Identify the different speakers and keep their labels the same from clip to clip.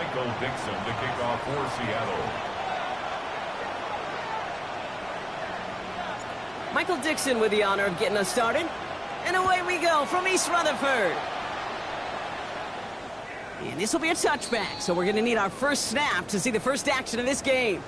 Speaker 1: Michael Dixon to kick off for Seattle.
Speaker 2: Michael Dixon with the honor of getting us started. And away we go from East Rutherford. And this will be a touchback, so we're going to need our first snap to see the first action of this game.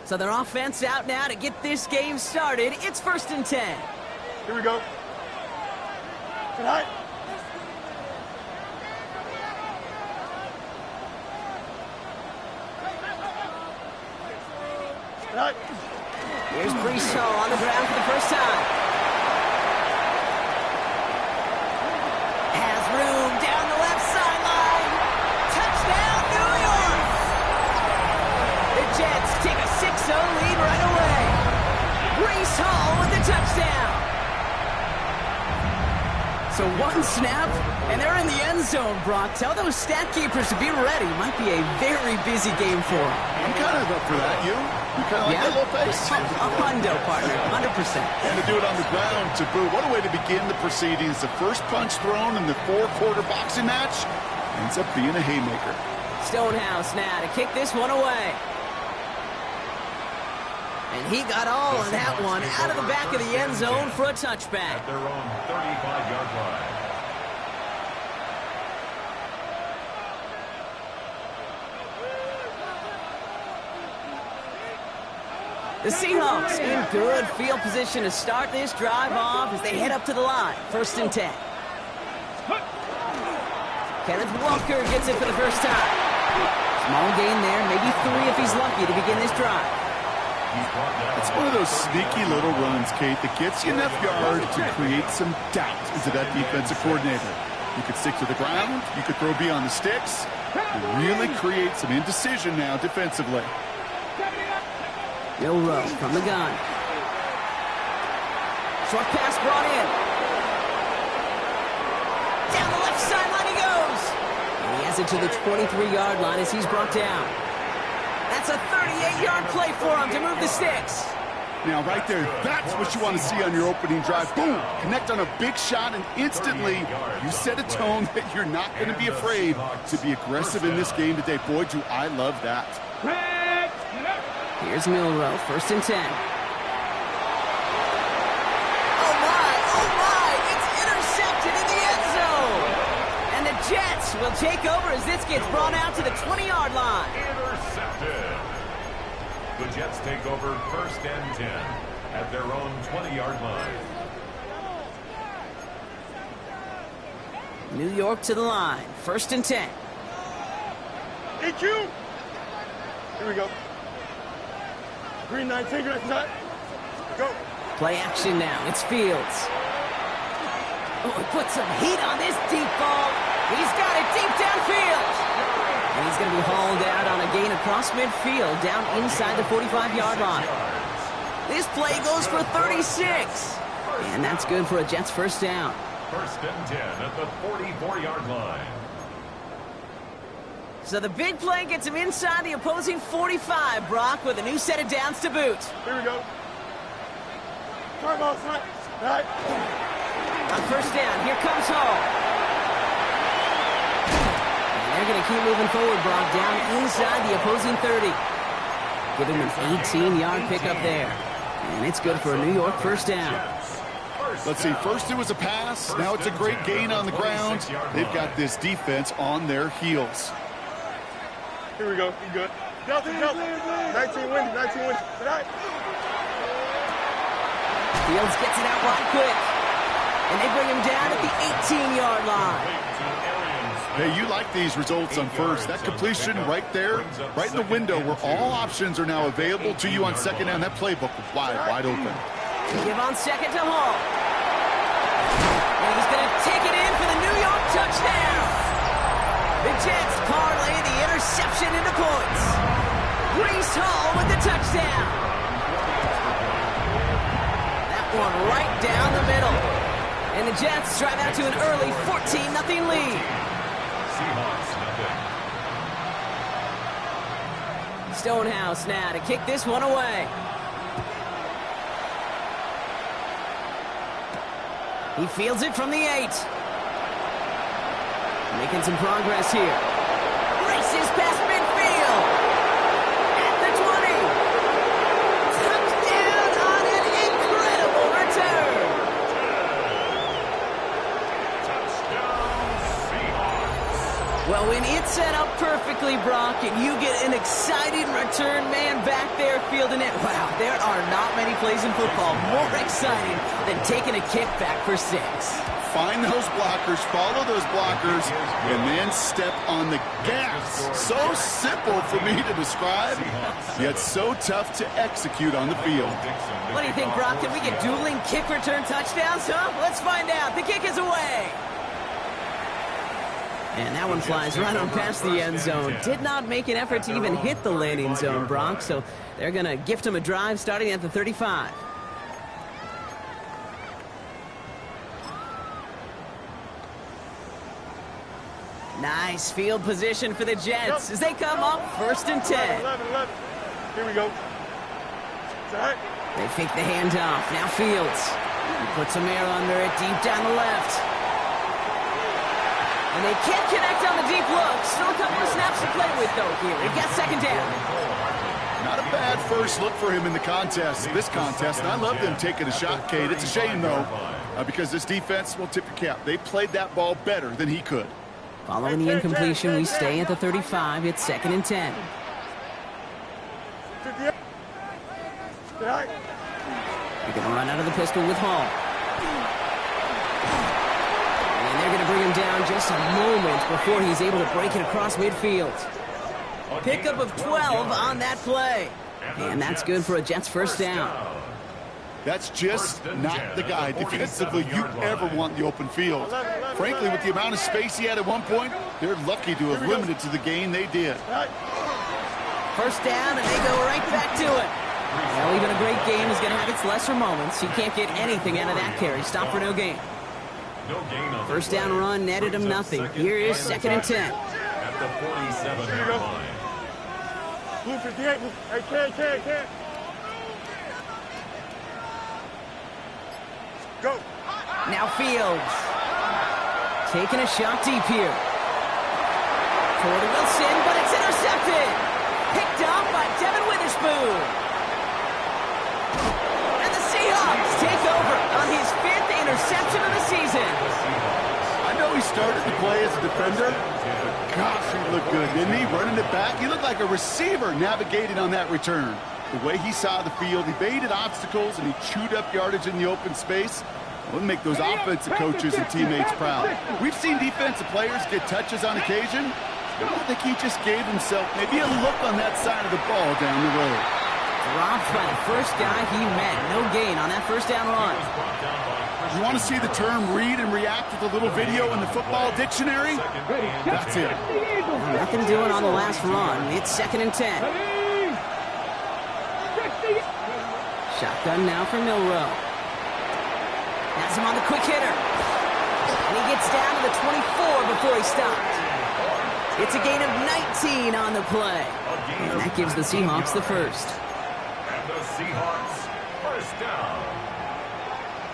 Speaker 2: So their offense out now to get this game started. It's 1st and 10.
Speaker 3: Here we go. Tonight. Tonight.
Speaker 2: Here's Priesthall on the ground for the first time. Has room down the left sideline. Touchdown, New York! The Jets take a 6-0 lead right away. Priesthall with the touchdown. So one snap, and they're in the end zone, Brock. Tell those stat keepers to be ready. Might be a very busy game for them.
Speaker 3: I'm kind of up for that. You kind of like that little face?
Speaker 2: A hundo, partner, 100%.
Speaker 3: And to do it on the ground, to boot. What a way to begin the proceedings. The first punch thrown in the 4-quarter boxing match ends up being a haymaker.
Speaker 2: Stonehouse now to kick this one away. And he got all of that one out of the back of the end zone for a touchback.
Speaker 1: At their own 35-yard line.
Speaker 2: The Seahawks in good field position to start this drive off as they head up to the line. 1st and 10. Kenneth Walker gets it for the first time. Small gain there, maybe 3 if he's lucky to begin this drive.
Speaker 3: It's one of those sneaky little runs, Kate, that gets you enough yards to create some doubt into that defensive coordinator. You could stick to the ground, you could throw beyond the sticks, and really create some indecision now defensively.
Speaker 2: Milrow from the gun. Short pass brought in. Down the left sideline he goes. And he has it to the 23-yard line as he's brought down. That's a 38-yard play for him to move the sticks.
Speaker 3: Now, right there, that's what you want to see on your opening drive. Boom! Connect on a big shot, and instantly you set a tone that you're not going to be afraid to be aggressive in this game today. Boy, do I love that.
Speaker 2: Here's Milrow, 1st and 10. Oh, my! It's intercepted in the end zone! And the Jets will take over as this gets brought out to the 20-yard line.
Speaker 1: Intercepted. The Jets take over 1st and 10 at their own 20-yard line.
Speaker 2: New York to the line, 1st and 10.
Speaker 3: EQ! Here we go. Green 19, green 9. Go.
Speaker 2: Play action now. It's Fields. Oh, he put some heat on this deep ball. He's got it deep downfield. And he's going to be hauled out on a gain across midfield down inside the 45-yard line. This play goes for 36. And that's good for a Jets first down.
Speaker 1: 1st and 10 at the 44-yard line.
Speaker 2: So the big play gets him inside the opposing 45, Brock, with a new set of downs to boot.
Speaker 3: Here we go. Right.
Speaker 2: On 1st down, here comes Hall. And they're going to keep moving forward, Brock, down inside the opposing 30. Give him an 18-yard pickup there. And it's good for a New York first down.
Speaker 3: Let's see, first it was a pass, now it's a great gain on the ground. They've got this defense on their heels. Here we go, you good. 19 windy.
Speaker 2: Fields gets it out right quick. And they bring him down at the 18-yard line.
Speaker 3: Hey, you like these results on first. That completion right there, right in the window where all options are now available to you on second down. That playbook was wide open.
Speaker 2: Give on second to Hall. And he's going to take it in for the New York touchdown. The Jets parlay the interception into points. Priesthall with the touchdown. That one right down the middle. And the Jets drive out to an early 14-0 lead.
Speaker 1: Seahawks, nothing.
Speaker 2: Stonehouse now to kick this one away. He fields it from the 8. Making some progress here. Races past midfield. At the 20. Touchdown on an incredible return.
Speaker 1: Touchdown, Seahawks.
Speaker 2: Well, when it's set up perfectly, Brock, and you get an exciting return man back there fielding it, wow, there are not many plays in football more exciting than taking a kick back for 6.
Speaker 3: Find those blockers, follow those blockers, and then step on the gas. So simple for me to describe, yet so tough to execute on the field.
Speaker 2: What do you think, Brock? Can we get dueling kick return touchdowns, huh? Let's find out. The kick is away. And that one flies right on past the end zone. Did not make an effort to even hit the landing zone, Brock, so they're going to gift him a drive starting at the 35. Nice field position for the Jets as they come up 1st and 10.
Speaker 4: 11. Here we go.
Speaker 2: They fake the handoff. Now Fields. He puts some air under it deep down the left. And they can't connect on the deep look. Still a couple of snaps to play with, though, here. They've got 2nd down.
Speaker 3: Not a bad first look for him in the contest, this contest. And I love them taking a shot, Kate. It's a shame, though, because this defense will tip your cap. They played that ball better than he could.
Speaker 2: Following the incompletion, we stay at the 35. It's 2nd and 10. They're going to run out of the pistol with Hall. And they're going to bring him down just a moment before he's able to break it across midfield. Pickup of 12 on that play. And that's good for a Jets 1st down.
Speaker 3: That's just not the guy defensively you ever want in the open field. Frankly, with the amount of space he had at one point, they're lucky to have limited to the gain they did.
Speaker 2: 1st down, and they go right back to it. Well, even a great game is going to have its lesser moments. He can't get anything out of that carry. Stop for no gain. 1st down run netted him nothing. Here is 2nd and 10.
Speaker 1: At the 47-yard line.
Speaker 4: Blue 58. I can't. Go.
Speaker 2: Now Fields. Taking a shot deep here. Toward Wilson, but it's intercepted. Picked up by Devin Witherspoon. And the Seahawks take over on his 5th interception of the season.
Speaker 3: I know he started to play as a defender, but gosh, he looked good, didn't he? Running it back, he looked like a receiver navigating on that return. The way he saw the field, he baited obstacles, and he chewed up yardage in the open space. We'll make those offensive coaches and teammates proud. We've seen defensive players get touches on occasion, but I think he just gave himself maybe a look on that side of the ball down the road.
Speaker 2: Dropped by the first guy he met. No gain on that 1st down run.
Speaker 3: You want to see the term read and react with a little video in the football dictionary? That's it.
Speaker 2: Nothing doing on the last run. It's 2nd and 10. Shotgun now for Milrow. Has him on the quick hitter. And he gets down to the 24 before he stopped. It's a gain of 19 on the play. And that gives the Seahawks the 1st.
Speaker 1: And the Seahawks 1st down.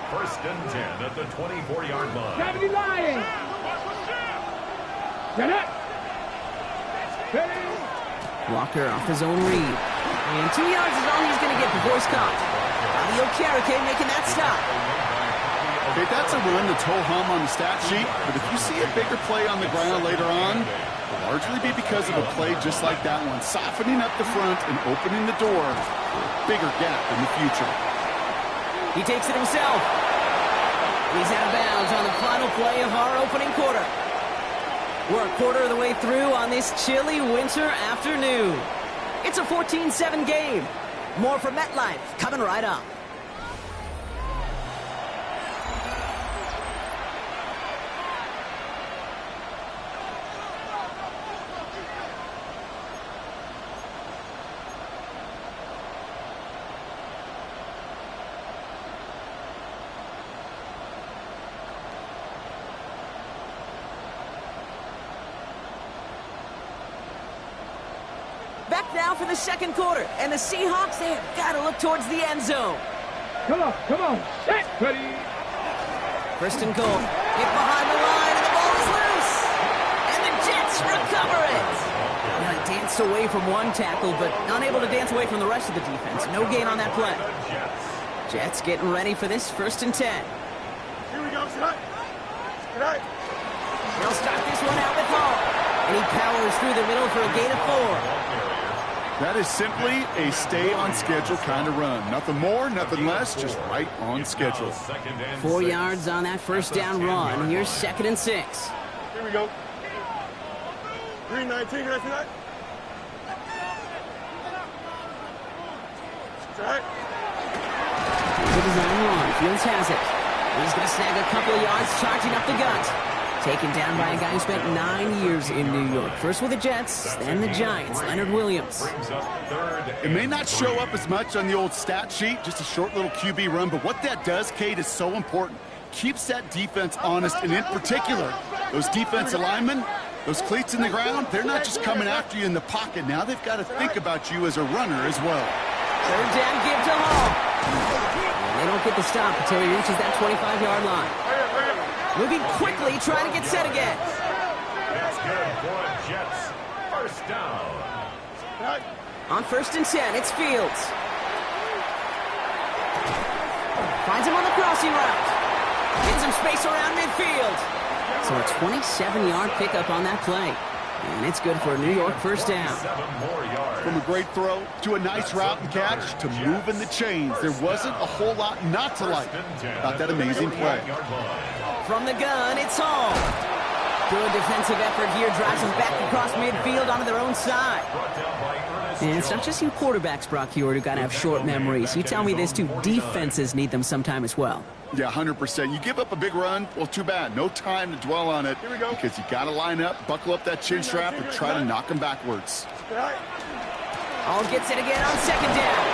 Speaker 1: 1st and 10 at the 24-yard line.
Speaker 2: Walker off his own read. And 2 yards is all he's going to get before he's caught. Fabio Carrique making that stop.
Speaker 3: Okay, that's a run that's ho-hum on the stat sheet, but if you see a bigger play on the ground later on, it'll largely be because of a play just like that one, softening up the front and opening the door for a bigger gap in the future.
Speaker 2: He takes it himself. He's out of bounds on the final play of our opening quarter. We're a quarter of the way through on this chilly winter afternoon. It's a 14-7 game. More from MetLife coming right up. now for the second quarter. And the Seahawks, they've got to look towards the end zone.
Speaker 4: Come on, set, ready.
Speaker 2: First and goal. Hit behind the line, and the ball is loose. And the Jets recover it. Now, danced away from one tackle, but unable to dance away from the rest of the defense. No gain on that play. Jets getting ready for this 1st and 10.
Speaker 4: Here we go, Scott. Good.
Speaker 2: They'll start this one out with Hall. And he powers through the middle for a gain of 4.
Speaker 3: That is simply a stay-on-schedule kind of run. Nothing more, nothing less, just right on schedule.
Speaker 2: 4 yards on that first down run. Here's 2nd and 6.
Speaker 4: Here we go. 319, can I see that? Set.
Speaker 2: Good design run. Fields has it. He's going to snag a couple of yards, charging up the gut. Taken down by a guy who spent 9 years in New York. First with the Jets, then the Giants, Leonard Williams.
Speaker 3: It may not show up as much on the old stat sheet, just a short little QB run, but what that does, Kate, is so important. Keeps that defense honest, and in particular, those defensive linemen, those cleats in the ground, they're not just coming after you in the pocket. Now they've got to think about you as a runner as well.
Speaker 2: 3rd down, give to Hall. And they don't get the stop until he reaches that 25-yard line. Moving quickly, trying to get set again.
Speaker 1: That's good for Jets. First down.
Speaker 2: On 1st and 10, it's Fields. Finds him on the crossing route. Gets some space around midfield. So a 27-yard pickup on that play. And it's good for a New York first down.
Speaker 1: 7 more yards.
Speaker 3: From a great throw to a nice route and catch to moving the chains, there wasn't a whole lot not to like about that amazing play.
Speaker 2: From the gun, it's Hall. Good defensive effort here, drives them back across midfield onto their own side. And it's not just you quarterbacks, Brock Heward, who got to have short memories. You tell me this too, defenses need them sometime as well.
Speaker 3: Yeah, 100%. You give up a big run, well, too bad. No time to dwell on it because you got to line up, buckle up that chin strap, and try to knock them backwards.
Speaker 2: Hall gets it again on 2nd down.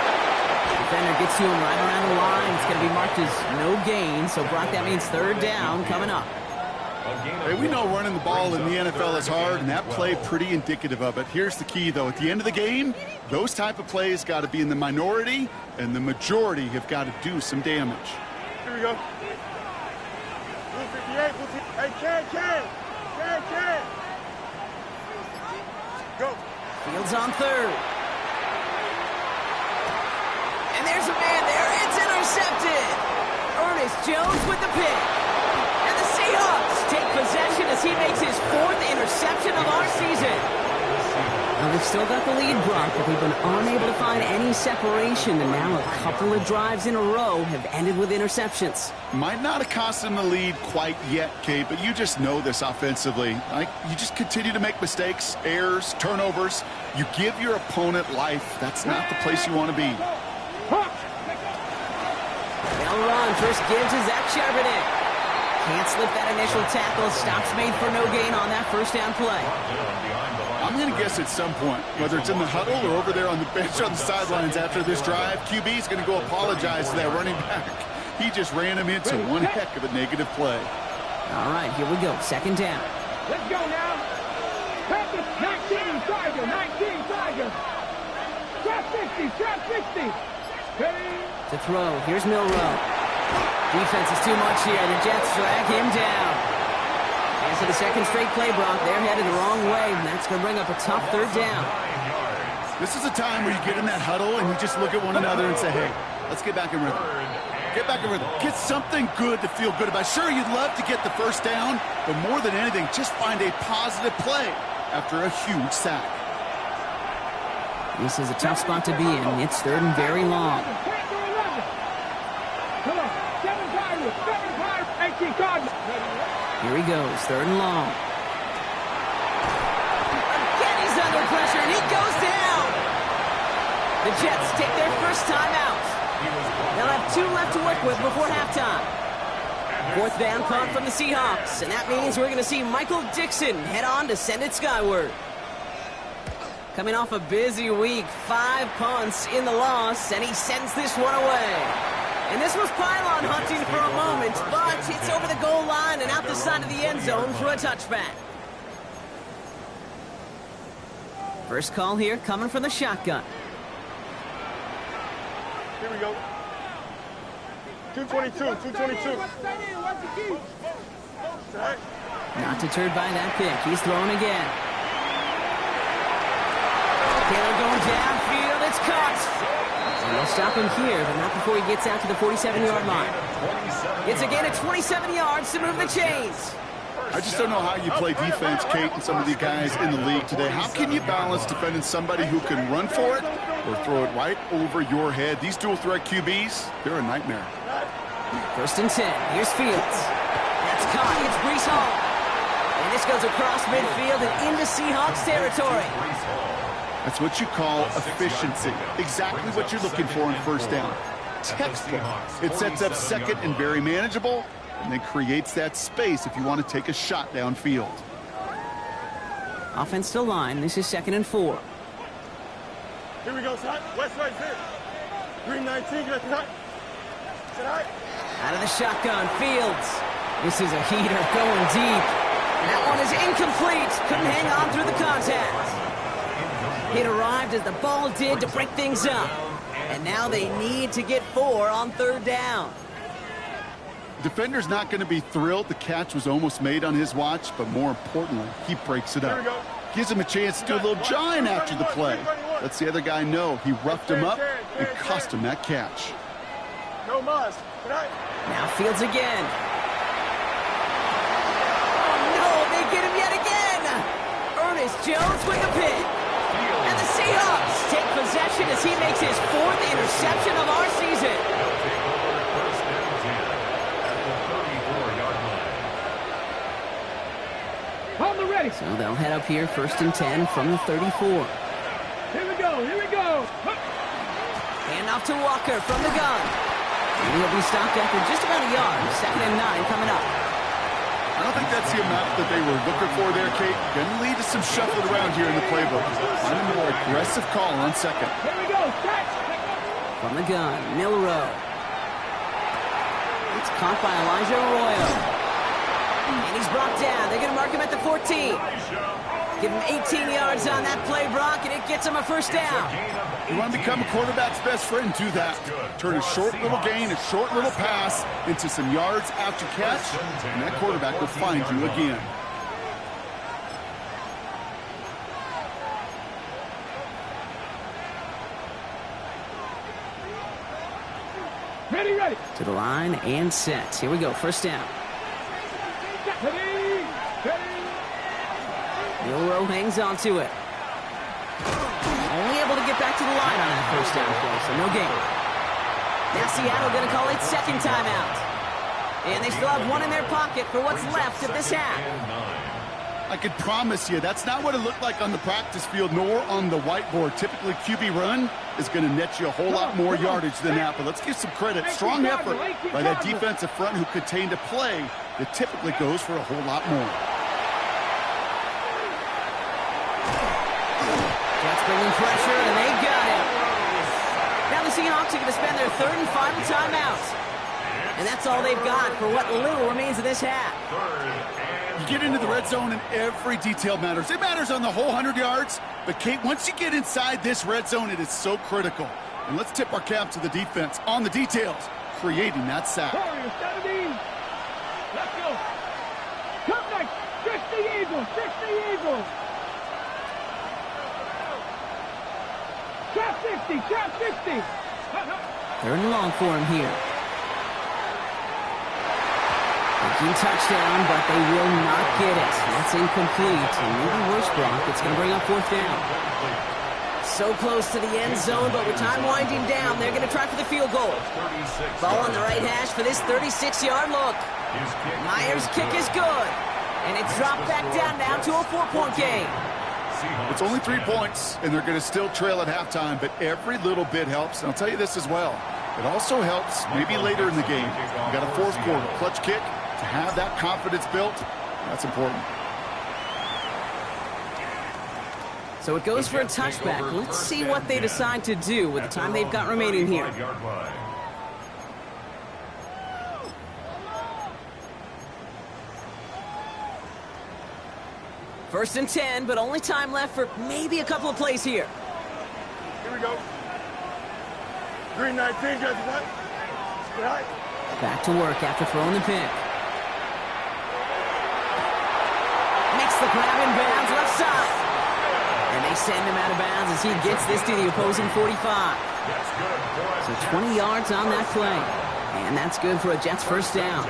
Speaker 2: Defender gets to him right around the line. It's going to be marked as no gain. So, Brock, that means 3rd down coming up.
Speaker 3: Hey, we know running the ball in the NFL is hard, and that play pretty indicative of it. Here's the key, though. At the end of the game, those type of plays got to be in the minority, and the majority have got to do some damage.
Speaker 4: Here we go. Blue 58, blue 58. Hey, Ken. Go.
Speaker 2: Fields on 3rd. And there's a man there. It's intercepted. Ernest Jones with the pick. And the Seahawks take possession as he makes his 4th interception of our season. Well, they've still got the lead, Brock, but they've been unable to find any separation, and now a couple of drives in a row have ended with interceptions.
Speaker 3: Might not have cost them the lead quite yet, Kate, but you just know this offensively. Like, you just continue to make mistakes, errors, turnovers. You give your opponent life. That's not the place you want to be.
Speaker 2: They'll run. First give to Zach Charbonnet. Can't slip that initial tackle. Stops made for no gain on that first down play.
Speaker 3: I'm going to guess at some point, whether it's in the huddle or over there on the bench on the sidelines after this drive, QB is going to go apologize to that running back. He just ran him into one heck of a negative play.
Speaker 2: All right, here we go. 2nd down.
Speaker 4: Let's go now. 19, Tiger. Trap 60.
Speaker 2: To throw. Here's Milrow. Defense is too much here. The Jets drag him down. And so the second straight play, Brock, they're headed the wrong way, and that's going to bring up a tough 3rd down.
Speaker 3: This is a time where you get in that huddle and you just look at one another and say, hey, let's get back in rhythm. Get back in rhythm. Get something good to feel good about. Sure, you'd love to get the first down, but more than anything, just find a positive play after a huge sack.
Speaker 2: This is a tough spot to be in. It's 3rd and very long.
Speaker 4: Come on, 7 Tigers, 18 Cardinals.
Speaker 2: Here he goes, 3rd and long. Again, he's under pressure, and he goes down. The Jets take their first time out. They'll have 2 left to work with before halftime. 4th down punt from the Seahawks, and that means we're going to see Michael Dixon head on to send it skyward. Coming off a busy week, 5 punts in the loss, and he sends this one away. And this was pylon hunting for a moment, but it's over the goal line and out the side of the end zone for a touchback. First call here coming from the shotgun.
Speaker 4: Here we go. 222, 222.
Speaker 2: Not deterred by that pick. He's throwing again. Taylor going downfield. It's caught. And they'll stop him here, but not before he gets out to the 47-yard line. It's again at 27 yards to move the chains.
Speaker 3: I just don't know how you play defense, Kate, and some of the guys in the league today. How can you balance defending somebody who can run for it or throw it right over your head? These dual-threat QBs, they're a nightmare.
Speaker 2: First and 10. Here's Fields. That's caught. It's Breece Hall. And this goes across midfield and into Seahawks territory.
Speaker 3: That's what you call efficiency. Exactly what you're looking for in first down. Textbook. It sets up second and very manageable, and then creates that space if you want to take a shot downfield.
Speaker 2: Offense to line. This is 2nd and 4.
Speaker 4: Here we go, son. West right here. 319, get it.
Speaker 2: Out of the shotgun, Fields. This is a heater going deep. That one is incomplete. Couldn't hang on through the contact. It arrived as the ball did to break things up. And now they need to get 4 on 3rd down.
Speaker 3: Defender's not going to be thrilled the catch was almost made on his watch, but more importantly, he breaks it up. Gives him a chance to do a little jawing after the play. Lets the other guy know he roughed him up and cost him that catch.
Speaker 4: No mas.
Speaker 2: Now Fields again. Oh no, they get him yet again. Ernest Jones with the pick. And the Seahawks take possession as he makes his 4th interception of our season.
Speaker 1: First and 10 at the 34-yard line.
Speaker 5: On the ready.
Speaker 2: So they'll head up here, 1st and 10 from the 34.
Speaker 5: Here we go, here we go.
Speaker 2: Hand off to Walker from the gun. And he'll be stopped after just about a yard. 2nd and 9 coming up.
Speaker 3: I don't think that's the amount that they were looking for there, Kate. Going to lead to some shuffling around here in the playbook. Find a more aggressive call on 2nd.
Speaker 5: Here we go, catch.
Speaker 2: From the gun, Milrow. It's caught by Elijah Arroyo. And he's brought down. They're going to mark him at the 14. Give him 18 yards on that play, Brock, and it gets him a 1st down.
Speaker 3: You want to become a quarterback's best friend, do that. Turn a short little gain, a short little pass into some yards after catch, and that quarterback will find you again.
Speaker 5: Ready, ready.
Speaker 2: To the line and set. Here we go, 1st down.
Speaker 5: Ready, ready.
Speaker 2: Milrow hangs on to it. Only able to get back to the line on that 1st down play, so no gain. Now Seattle going to call it 2nd timeout. And they still have 1 in their pocket for what's left of this half.
Speaker 3: I could promise you that's not what it looked like on the practice field nor on the whiteboard. Typically, QB run is going to net you a whole lot more yardage than that. But let's give some credit. Strong effort by that defensive front who contained a play that typically goes for a whole lot more.
Speaker 2: Jets bringing pressure, and they got him. Now the Seahawks are going to spend their 3rd and final timeout. And that's all they've got for what little remains of this half.
Speaker 3: You get into the red zone and every detail matters. It matters on the whole 100 yards. But, Kate, once you get inside this red zone, it is so critical. And let's tip our cap to the defense on the details, creating that sack.
Speaker 5: Warriors, 17. Let's go. Come next. Trick the Eagles. Trick the Eagles. Trap 60. Trap 60.
Speaker 2: 3rd and long for him here. Thinking touchdown, but they will not get it. That's incomplete. And maybe worse, Brock, it's going to bring up 4th down. So close to the end zone, but with time winding down, they're going to try for the field goal. Ball on the right hash for this 36-yard look. Myers' kick is good. And it's dropped back down now to a 4-point game.
Speaker 3: It's only 3 points, and they're going to still trail at halftime, but every little bit helps. And I'll tell you this as well. It also helps maybe later in the game. You got a 4th quarter clutch kick. To have that confidence built, that's important.
Speaker 2: So it goes for a touchback. Let's see what they decide to do with the time they've got remaining here. First and 10, but only time left for maybe a couple of plays here.
Speaker 4: Here we go. Green 19, guys. Right.
Speaker 2: Back to work after throwing the pick. Makes the grab in bounds left side. And they send him out of bounds as he gets this to the opposing 45. So 20 yards on that play. And that's good for a Jets first down.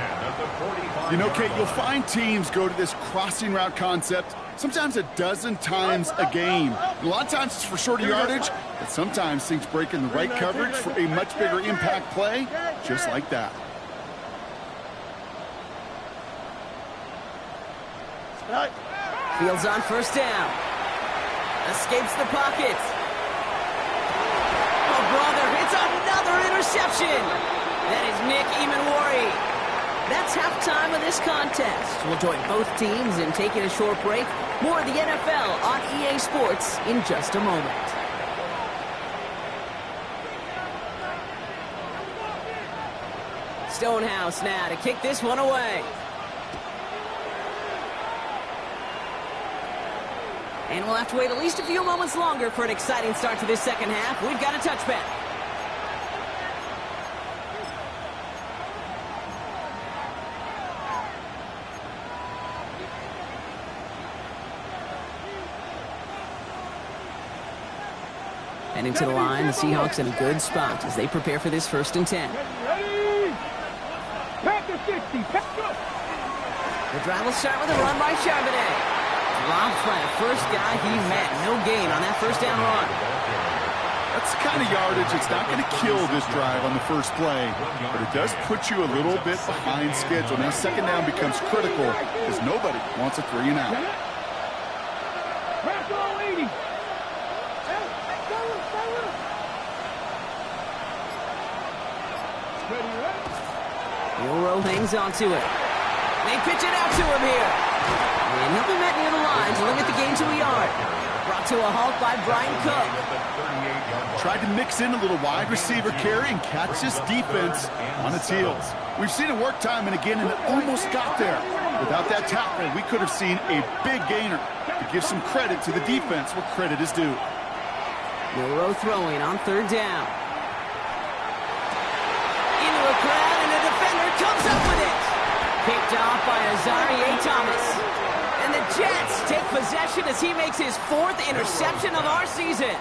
Speaker 3: You know, Kate, you'll find teams go to this crossing route concept sometimes a dozen times a game. A lot of times it's for shorter yardage, but sometimes things break in the right coverage for a much bigger impact play, just like that.
Speaker 2: Fields on first down. Escapes the pocket. Oh, brother, it's another interception. That is Nick Emanwari. That's halftime of this contest. We'll join both teams in taking a short break. More of the NFL on EA Sports in just a moment. Stonehouse now to kick this one away. And we'll have to wait at least a few moments longer for an exciting start to this second half. We've got a touchback. Heading to the line, the Seahawks in a good spot as they prepare for this first and 10.
Speaker 5: Ready? Back to 60.
Speaker 2: The drive will start with a run by Charbonnet. Dropped by the first guy he met. No gain on that first down run.
Speaker 3: That's the kind of yardage it's not going to kill this drive on the first play, but it does put you a little bit behind schedule. Now second down becomes critical because nobody wants a 3 and out.
Speaker 5: Back all 80.
Speaker 2: Milrow hangs on to it. They pitch it out to him here. And he'll be met near the line to limit the gain to a yard. Brought to a halt by Brian Cook.
Speaker 3: Tried to mix in a little wide receiver carry and catch this defense on its heels. We've seen it work time and again, and it almost got there. Without that tackle, we could have seen a big gainer. To give some credit to the defense where credit is due.
Speaker 2: Milrow throwing on third down. Into a crowd, and the defender comes up with it. Picked off by Azarie Thomas. And the Jets take possession as he makes his 4th interception of our season.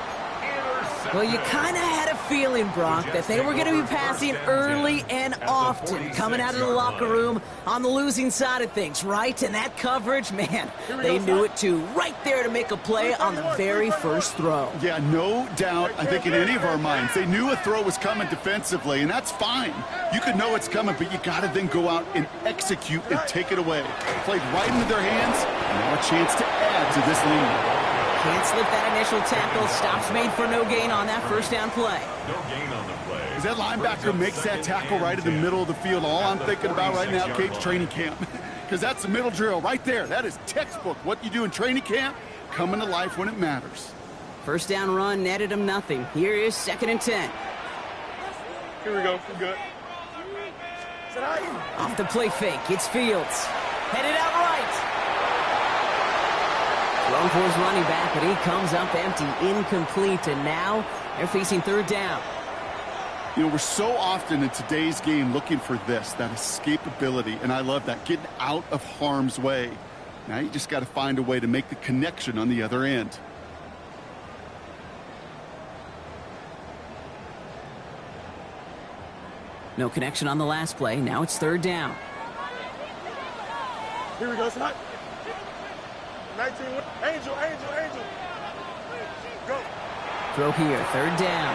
Speaker 2: Well, you kind of had a feeling, Brock, that they were going to be passing early and often, coming out of the locker room on the losing side of things, right? And that coverage, man, they knew it too. Right there to make a play on the very first throw.
Speaker 3: Yeah, no doubt, I think in any of our minds, they knew a throw was coming defensively, and that's fine. You could know it's coming, but you got to then go out and execute and take it away. Played right into their hands, and now a chance to add to this lead.
Speaker 2: Can't slip that initial tackle. Stops made for no gain on that first down play.
Speaker 1: No gain on the play.
Speaker 3: As that linebacker makes that tackle right in the middle of the field, all I'm thinking about right now, Kate's training camp. Because that's the middle drill right there. That is textbook. What you do in training camp, coming to life when it matters.
Speaker 2: First down run netted him nothing. Here is 2nd and 10.
Speaker 4: Here we go. We're good.
Speaker 2: Off the play fake. It's Fields. Headed out right. Thrown for his running back, but he comes up empty, incomplete, and now they're facing third down.
Speaker 3: You know, we're so often in today's game looking for this, that escapability, and I love that, getting out of harm's way. Now you just got to find a way to make the connection on the other end.
Speaker 2: No connection on the last play. Now it's third down.
Speaker 4: Here we go, Snot. 19, Angel. Go.
Speaker 2: Throw here, third down.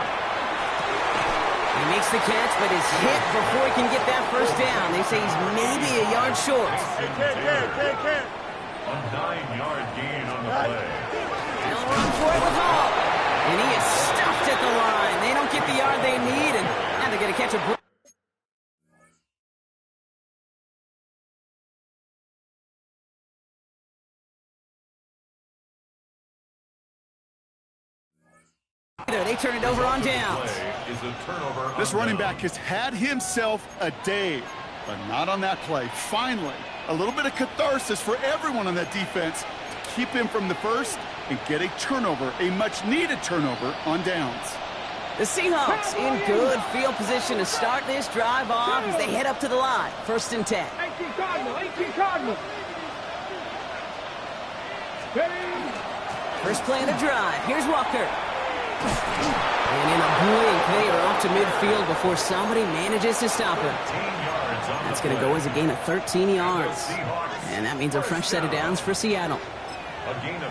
Speaker 2: He makes the catch, but is hit before he can get that first down. They say he's maybe a yard short.
Speaker 4: Can.
Speaker 1: A 9-yard gain on the play.
Speaker 2: They'll run for it with Hall. And he is stuffed at the line. They don't get the yard they need, and now they're going to catch a break. They turn it over on downs.
Speaker 3: This running back has had himself a day, but not on that play. Finally, a little bit of catharsis for everyone on that defense to keep him from the first and get a turnover, a much-needed turnover on downs.
Speaker 2: The Seahawks in good field position to start this drive off as they head up to the line. 1st and 10.
Speaker 5: 18 Cardinal, 18 Cardinal.
Speaker 2: First play of the drive. Here's Walker. And in a blink, they are off to midfield before somebody manages to stop him. That's going to go as a gain of 13 yards. And that means a fresh set of downs for Seattle.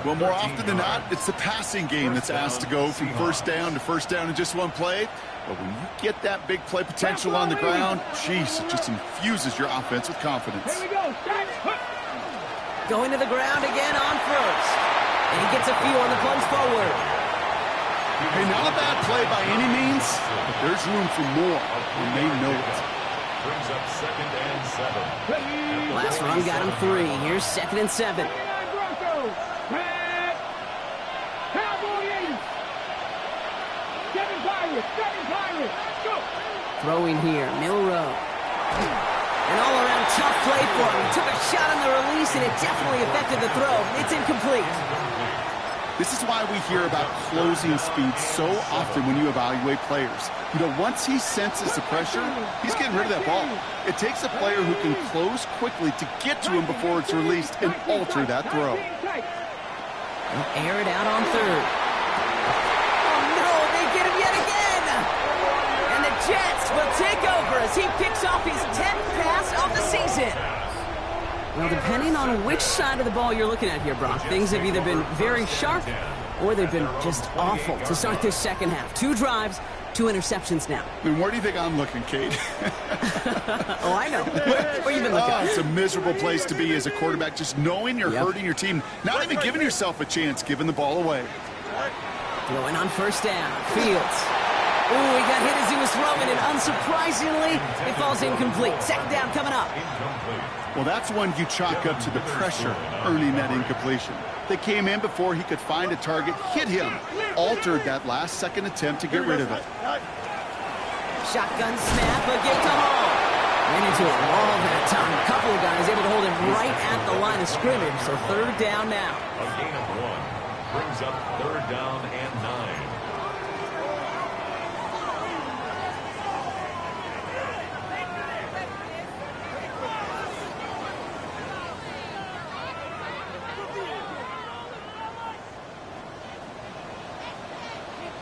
Speaker 3: Well, more often than not, it's the passing game that's asked to go from first down to first down in just one play. But when you get that big play potential on the ground, geez, it just infuses your offense with confidence.
Speaker 5: Here we go.
Speaker 2: Going to the ground again on first. And he gets a few on the plunge forward.
Speaker 3: Hey, not a bad play by any means, but there's room for more, and they know it.
Speaker 1: Brings up 2nd and 7.
Speaker 2: Last run got him 3. Here's 2nd and 7. Throwing here, Milrow. An all-around tough play for him. He took a shot on the release, and it definitely affected the throw. It's incomplete.
Speaker 3: This is why we hear about closing speed so often when you evaluate players. You know, once he senses the pressure, he's getting rid of that ball. It takes a player who can close quickly to get to him before it's released and alter that throw.
Speaker 2: They'll air it out on 3rd. Oh, no, they get him yet again. And the Jets will take over as he picks off his 10th pass of the season. Well, depending on which side of the ball you're looking at here, Brock, things have either been very sharp or they've been just awful to start this second half. 2 drives, 2 interceptions now.
Speaker 3: I mean, where do you think I'm looking, Kate?
Speaker 2: Oh, I know. Where you been looking?
Speaker 3: Oh, it's a miserable place to be as a quarterback, just knowing you're hurting your team, not even giving yourself a chance, giving the ball away.
Speaker 2: Throwing on 1st down. Fields. Ooh, he got hit as he was throwing, and unsurprisingly, it falls incomplete. 2nd down coming up.
Speaker 3: Well, that's one you chalk up to the pressure earning that incompletion. They came in before he could find a target, hit him, altered that last-second attempt to get rid of it.
Speaker 2: Shotgun snap, a give to Hall. Ran into a wall that time. A couple of guys able to hold him right at the line of scrimmage, so 3rd down now.
Speaker 1: A gain of 1 brings up 3rd down and 9.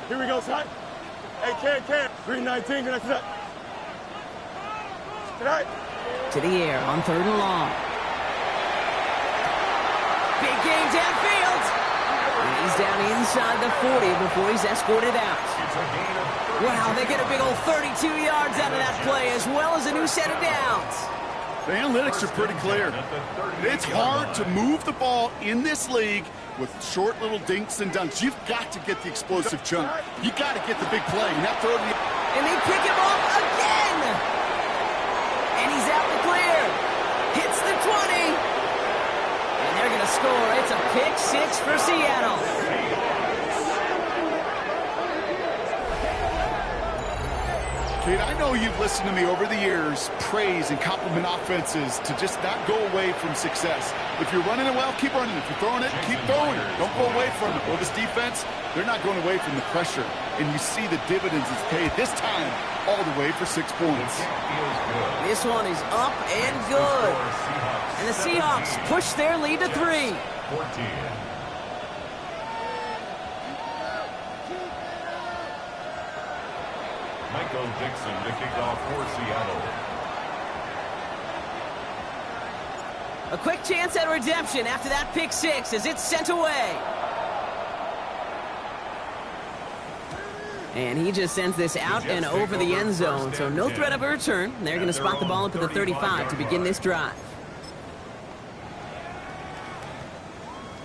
Speaker 4: Here we go, son. Hey, Ken. 319, good night. Tonight.
Speaker 2: To the air on 3rd and long. Big game downfield. And he's down inside the 40 before he's escorted out. Wow, they get a big old 32 yards out of that play, as well as a new set of downs.
Speaker 3: The analytics are pretty clear. It's hard to move the ball in this league with short little dinks and dunks. You've got to get the explosive chunk. You got to get the big play. And that throw to the...
Speaker 2: And they pick him off again. And he's out the clear. Hits the 20. And they're going to score. It's a pick 6 for Seattle.
Speaker 3: Kate, I know you've listened to me over the years praise and compliment offenses to just not go away from success. If you're running it well, keep running it. If you're throwing it, keep throwing it. Don't go away from it. Well, this defense, they're not going away from the pressure. And you see the dividends it's paid this time all the way for 6 points.
Speaker 2: This one is up and good. And the Seahawks push their lead to 3.
Speaker 1: 14. Michael Dixon to kick off for Seattle.
Speaker 2: A quick chance at redemption after that pick 6 as it's sent away. And he just sends this out and over the end zone, so no threat of a return. They're going to spot the ball up at the 35 to begin this drive.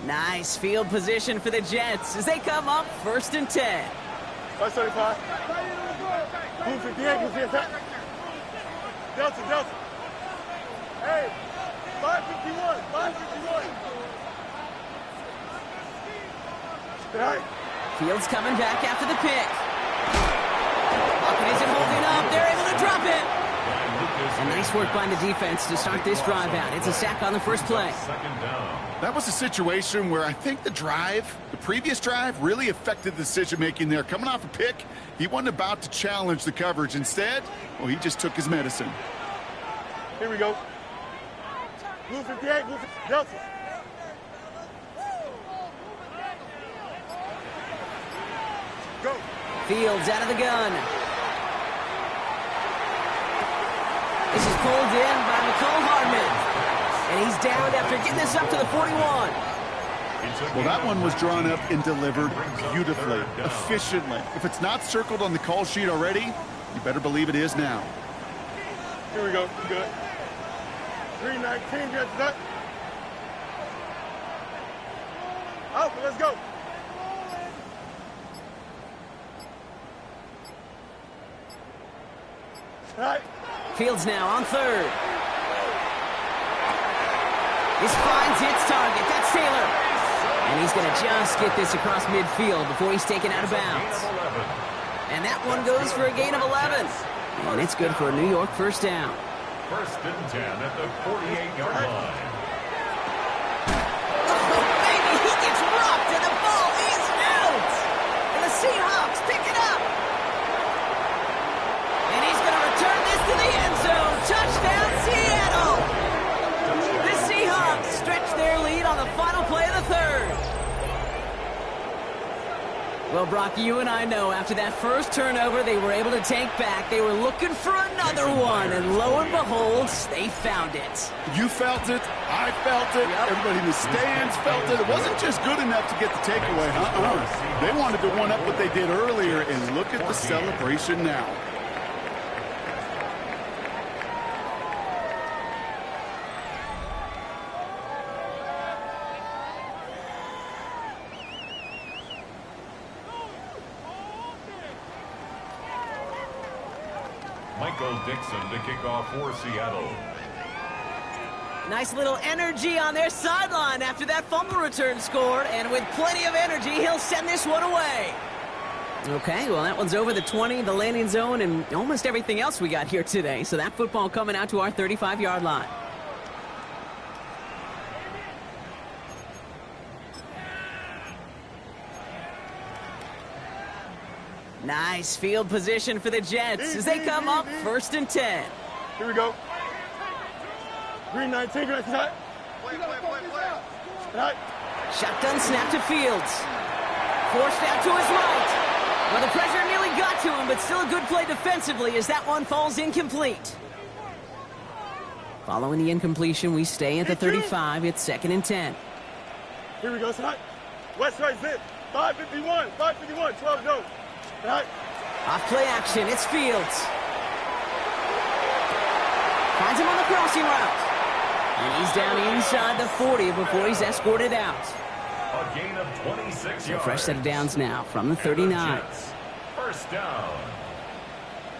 Speaker 2: Nice field position for the Jets as they come up 1st and 10.
Speaker 4: 575. Move 58, move 58. Delta. Hey, 551. Good night.
Speaker 2: Fields coming back after the pick. Bucket isn't holding up. They're able to drop it. And they Nice work by the defense to start this drive out. It's a sack on the first play.
Speaker 1: Second down.
Speaker 3: That was a situation where I think the previous drive, really affected the decision-making there. Coming off a pick, he wasn't about to challenge the coverage. Instead, well, he just took his medicine.
Speaker 4: Here we go. Blue 58, blue 58. Delta. Go.
Speaker 2: Fields out of the gun. This is pulled in by Nicole Hardman. And he's down after getting this up to the 41.
Speaker 3: Well, that one was drawn up and delivered beautifully, efficiently. If it's not circled on the call sheet already, you better believe it is now.
Speaker 4: Here we go. Good. 319, gets that. Alpha, let's go. All right.
Speaker 2: Fields now on third. This finds its target. That's Taylor. And he's going to just get this across midfield before he's taken out of bounds. And that one goes for a gain of 11. And it's good for a New York first down.
Speaker 1: First and 10 at the 48-yard line.
Speaker 2: Oh, baby, he gets rocked and the ball is out. And the Seahawks pick it up. And he's going to return this to the end zone. Touchdown, Seattle. The Seahawks stretch their lead on the final play of the third. Well, Brock, you and I know after that first turnover they were able to take back. They were looking for another one, and lo and behold, they found it.
Speaker 3: You felt it. I felt it. Yep. Everybody in the stands felt it. It wasn't just good enough to get the takeaway. They wanted to one-up what they did earlier, and look at the celebration now.
Speaker 1: Dixon to kick off for Seattle.
Speaker 2: Nice little energy on their sideline after that fumble return scored, and with plenty of energy, he'll send this one away. Okay, well, that one's over the 20, the landing zone, and almost everything else we got here today. So that football coming out to our 35-yard line. Nice field position for the Jets as they come up first and 10.
Speaker 4: Here we go. 319, right side. Right.
Speaker 2: Shotgun snap to Fields. Forced out to his right. Well, the pressure nearly got to him, but still a good play defensively as that one falls incomplete. Following the incompletion, we stay at the 35. It's second and 10.
Speaker 4: Here we go, side. West right zip. 551, 12 go. Right.
Speaker 2: Off play action, it's Fields. Finds him on the crossing route. And he's down inside the 40 before he's escorted out.
Speaker 1: A gain of 26 yards.
Speaker 2: So fresh set of downs now from the 39.
Speaker 1: First down.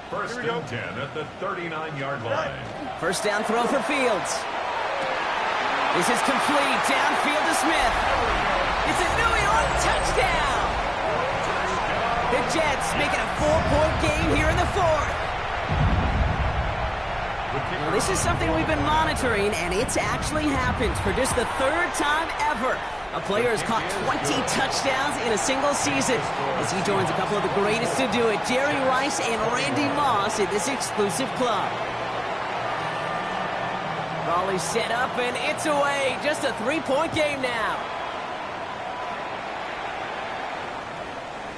Speaker 1: First and 10 at the 39-yard line.
Speaker 2: First down throw for Fields. This is complete. Downfield to Smith. It's a New York touchdown. The Jets making a 4-point game here in the fourth. Well, this is something we've been monitoring, and it's actually happened for just the third time ever. A player has caught 20 touchdowns in a single season as he joins a couple of the greatest to do it, Jerry Rice and Randy Moss, in this exclusive club. Ball is set up, and it's away. Just a 3-point game now.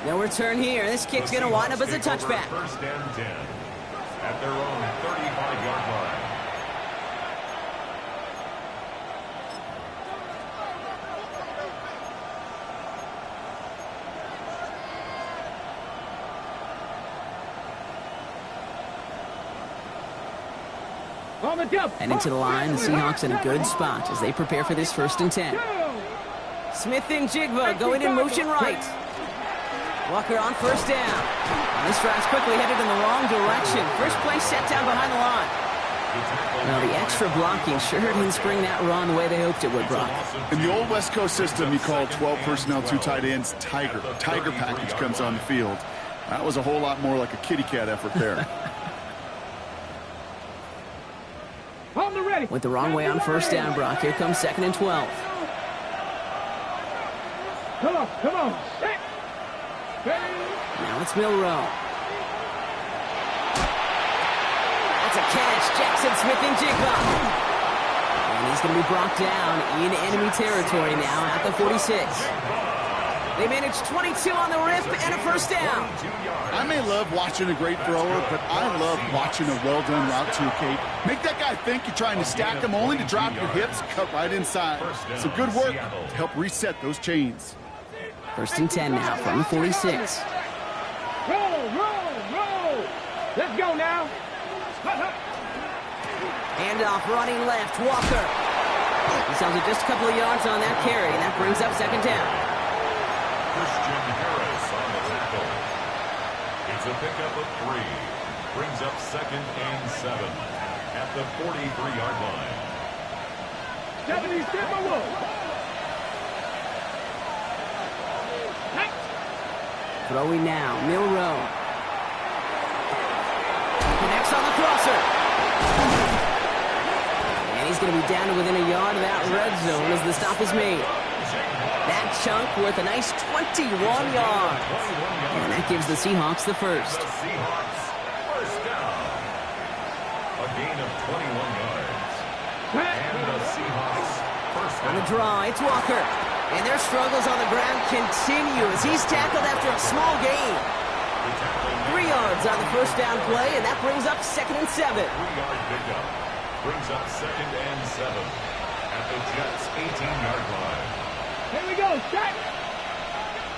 Speaker 2: No return here. This kick's going to wind up as a touchback.
Speaker 1: First and 10 at their own 35-yard line.
Speaker 2: And into the line, the Seahawks in a good spot as they prepare for this first and 10. Smith and Jigba going in motion right. Walker on first down. And this drive's quickly headed in the wrong direction. First play set down behind the line. Well, the extra blocking sure didn't spring that run the way they hoped it would, Brock.
Speaker 3: In the old West Coast system, you call 12 personnel, 2 tight ends, Tiger. Tiger package comes on the field. That was a whole lot more like a kitty cat effort there.
Speaker 5: ready.
Speaker 2: Went the wrong way on first down, Brock. Here comes 2nd and 12.
Speaker 5: Come on. Set. Ready.
Speaker 2: Now it's Milrow. That's a catch. Jackson Smith-Njigba. And he's going to be brought down in enemy territory now at the 46. They managed 22 on the rip and a first down.
Speaker 3: I may love watching a great thrower, but I love watching a well-done route too, Kate. Make that guy think you're trying to stack him only to drop your hips, cut right inside. Some good work to help reset those chains.
Speaker 2: 1st and 10 now from the 46.
Speaker 5: Roll. Let's go now.
Speaker 2: Handoff running left, Walker. He sells it just a couple of yards on that carry, and that brings up 2nd down.
Speaker 1: Christian Harris on the tackle. It's a pickup of 3. Brings up 2nd and 7 at the 43-yard line.
Speaker 5: 70 step away.
Speaker 2: Throwing now, Milrow. Connects on the crosser. And he's going to be down to within a yard of that red zone as the stop is made. That chunk worth a nice 21 yards. And that gives the Seahawks the first.
Speaker 1: The Seahawks first down. A gain of 21 yards. And the Seahawks first down.
Speaker 2: On the draw, it's Walker. And their struggles on the ground continue as he's tackled after a small gain. 3 yards on the first down play, and that brings up 2nd and 7.
Speaker 1: 3-yard pickup. Brings up 2nd and 7 at the Jets' 18-yard line.
Speaker 5: Here we go. Shot.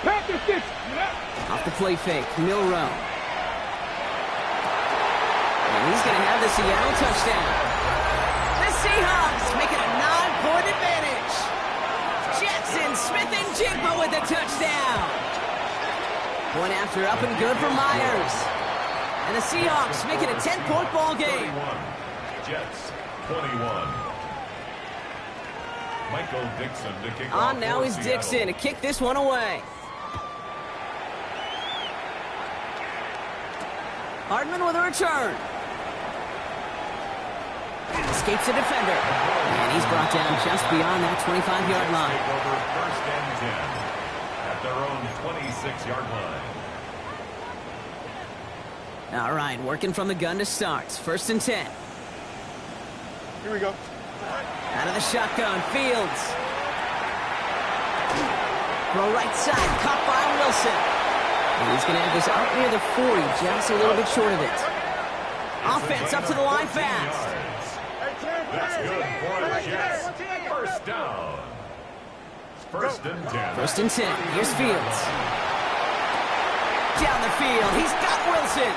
Speaker 5: Panther 6.
Speaker 2: Off the play fake, Milrow. And he's going to have the Seattle touchdown. The Seahawks make it a 9-point advantage. Jackson Smith-Njigba with the touchdown. Point after up and good for Myers. And the Seahawks make it a 10-point ball game.
Speaker 1: 31. Jets 21. Michael Dixon to kick off.
Speaker 2: On now is
Speaker 1: Seattle.
Speaker 2: Dixon to kick this one away. Hardman with a return. Escapes a defender. And he's brought down just beyond that 25-yard line.
Speaker 1: Take over 1st and 10 at their own 26-yard line.
Speaker 2: All right, working from the gun to start. 1st and 10.
Speaker 4: Here we go.
Speaker 2: Out of the shotgun, Fields. Throw right side, caught by Wilson. And he's going to have this out near the 40, just a little bit short of it. Offense up to the line fast.
Speaker 1: That's good for the Jets. First down. 1st and 10.
Speaker 2: 1st and 10. Here's Fields. Down the field. He's got Wilson.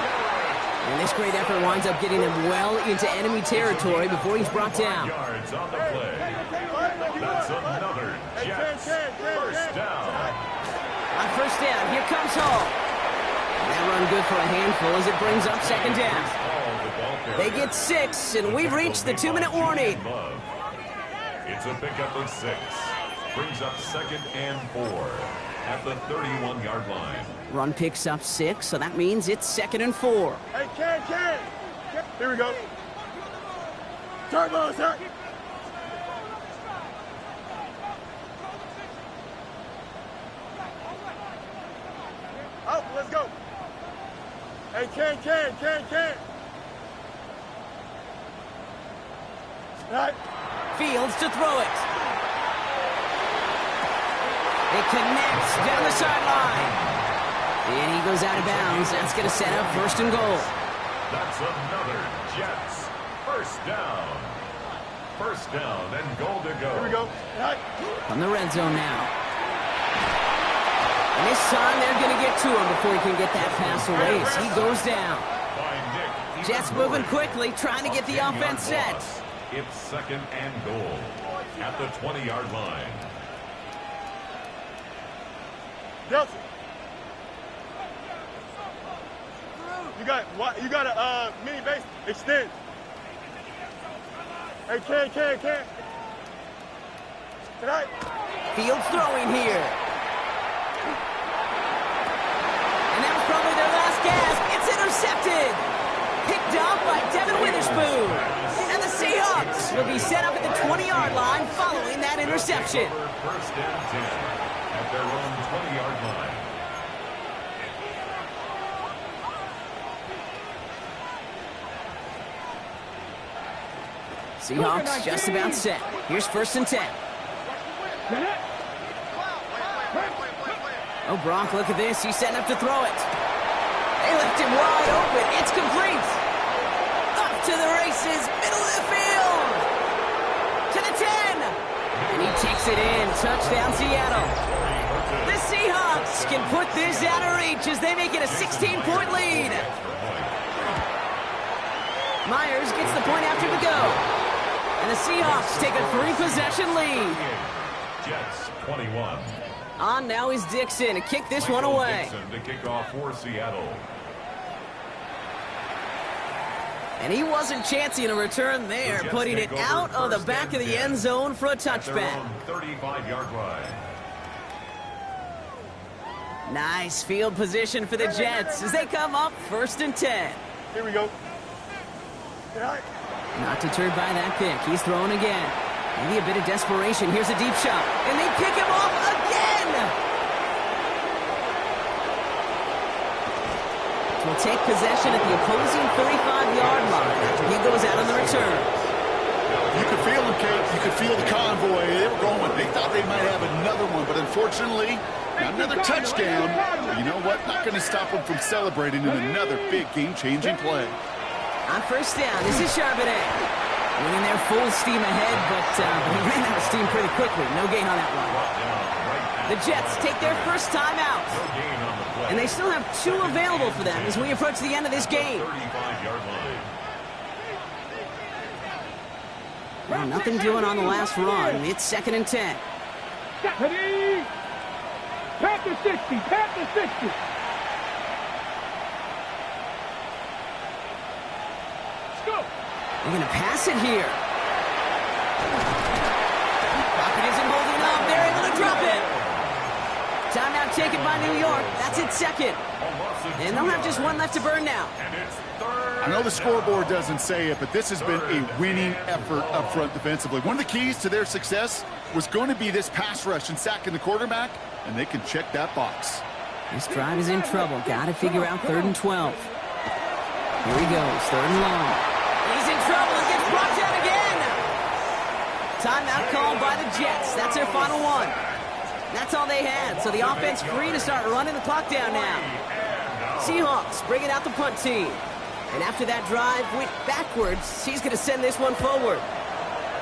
Speaker 2: And this great effort winds up getting him well into enemy territory before he's brought down.
Speaker 1: Yards on the play. That's another Jets. First down.
Speaker 2: On first down, here comes Hall. And that run good for a handful as it brings up 2nd down. They get 6, and we've reached the 2-minute warning.
Speaker 1: It's a pickup of 6. Brings up 2nd and 4 at the 31-yard line.
Speaker 2: Run picks up 6, so that means it's 2nd and 4.
Speaker 4: Hey, Ken. Here we go. Turbo, sir. Up, let's go. Hey, Ken. Right.
Speaker 2: Fields to throw it. It connects down the sideline. And he goes out of bounds. That's going to set up 1st and goal.
Speaker 1: That's another Jets. First down. 1st down and goal to go.
Speaker 4: Here we go. Right.
Speaker 2: From the red zone now. And this time they're going to get to him before he can get that pass away as he goes down.
Speaker 1: By Nick.
Speaker 2: Jets moving quickly, trying to get the
Speaker 1: 10-yard
Speaker 2: offense set.
Speaker 1: loss. It's 2nd and goal at the 20-yard line.
Speaker 4: Nelson. You got a mini base extend. Hey, Ken. Can I?
Speaker 2: Fields throwing here. And that was probably their last gasp. It's intercepted. Picked up by Devin Witherspoon. And the Seahawks Seahawks will be set up at the 20-yard line following that interception.
Speaker 1: First and 10 at their own 20-yard line.
Speaker 2: Seahawks just about set. Here's first and 10. Oh, Brock, look at this. He's setting up to throw it. They left him wide open. It's complete. Up to the races. Middle of the field. To the 10. And he takes it in. Touchdown, Seattle. The Seahawks can put this out of reach as they make it a 16-point lead. Myers gets the point after the go. And the Seahawks take a 3-possession lead.
Speaker 1: Jets 21.
Speaker 2: On now is Dixon to kick this one away.
Speaker 1: Dixon to kick off for Seattle.
Speaker 2: And he wasn't chancing a return there, putting it out of the back of the end zone for a touchback.
Speaker 1: 35-yard line.
Speaker 2: Nice field position for the Jets as they come up first and 10.
Speaker 4: Here we go.
Speaker 2: Not deterred by that pick. He's throwing again. Maybe a bit of desperation. Here's a deep shot. And they pick him off again! Will take possession at the opposing 35-yard line after he goes out on the return.
Speaker 3: You could feel them, Kate. You could feel the convoy. They were going. They thought they might have another one, but unfortunately, not another touchdown. But you know what? Not going to stop them from celebrating in another big game-changing play.
Speaker 2: On first down, this is Charbonnet. Winning their full steam ahead, but he ran out of steam pretty quickly. No gain on that one. The Jets take their first time out. And they still have 2 available for them as we approach the end of this game.
Speaker 1: 35-yard line.
Speaker 2: Well, nothing doing on the last run. It's second and 10.
Speaker 5: Ready? Pat the 60, pat the 60.
Speaker 2: We're going to pass it here. Pocket isn't holding up. They're able to drop it. Timeout taken by New York. That's its second. And they'll have just one left to burn now.
Speaker 3: I know the scoreboard doesn't say it, but this has been a winning effort up front defensively. One of the keys to their success was going to be this pass rush and sacking the quarterback, and they can check that box.
Speaker 2: This drive is in trouble. Got to figure out 3rd and 12. Here he goes, 3rd and long. He's in trouble and gets brought down again. Timeout called by the Jets. That's their final one. That's all they had. So the offense free to start running the clock down now. Seahawks bringing out the punt team. And after that drive went backwards, he's going to send this one forward.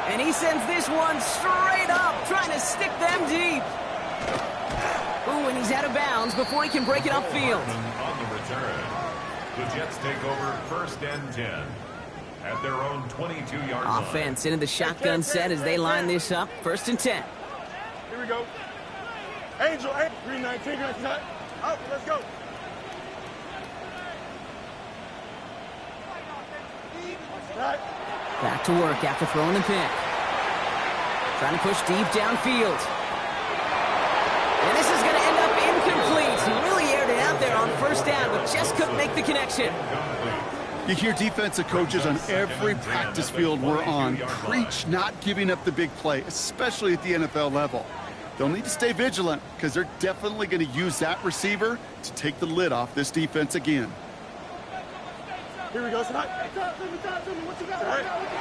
Speaker 2: And he sends this one straight up, trying to stick them deep. Ooh, and he's out of bounds before he can break it upfield.
Speaker 1: On the return, the Jets take over first and 10. At their own 22-yard line.
Speaker 2: Offense into the shotgun set as they line this up. First and 10.
Speaker 4: Here we go. Angel, 319, out, let's go.
Speaker 2: Back to work after throwing the pick. Trying to push deep downfield. And this is going to end up incomplete. He really aired it out there on first down, but just couldn't make the connection.
Speaker 3: You hear defensive coaches on every practice field we're on preach not giving up the big play, especially at the NFL level. They'll need to stay vigilant because they're definitely going to use that receiver to take the lid off this defense again.
Speaker 4: Here we go, tonight.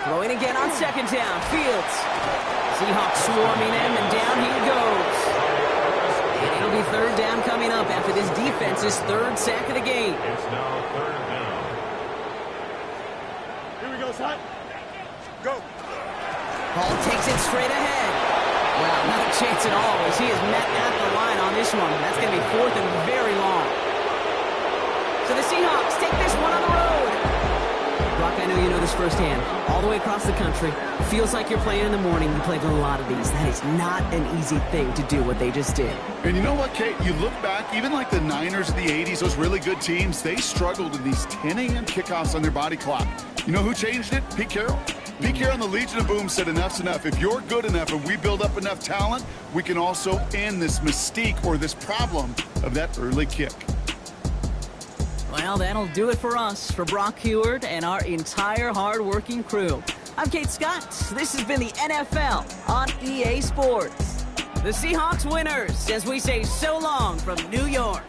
Speaker 2: Throwing again on second down. Fields. Seahawks swarming him, and down he goes. And it'll be 3rd down coming up after this defense's 3rd sack of the game.
Speaker 1: It's now 3rd down.
Speaker 4: Son. Go.
Speaker 2: Hall takes it straight ahead. Well, not a chance at all as he is met at the line on this one. That's going to be 4th and very long. So the Seahawks take this one on the road. Brock, I know you know this firsthand. All the way across the country, it feels like you're playing in the morning. You played a lot of these. That is not an easy thing to do what they just did.
Speaker 3: And you know what, Kate? You look back, even like the Niners of the 80s, those really good teams, they struggled in these 10 a.m. kickoffs on their body clock. You know who changed it? Pete Carroll. Pete Carroll and the Legion of Boom said enough's enough. If you're good enough and we build up enough talent, we can also end this mystique or this problem of that early kick.
Speaker 2: Well, that'll do it for us, for Brock Heward and our entire hard-working crew. I'm Kate Scott. This has been the NFL on EA Sports. The Seahawks winners as we say so long from New York.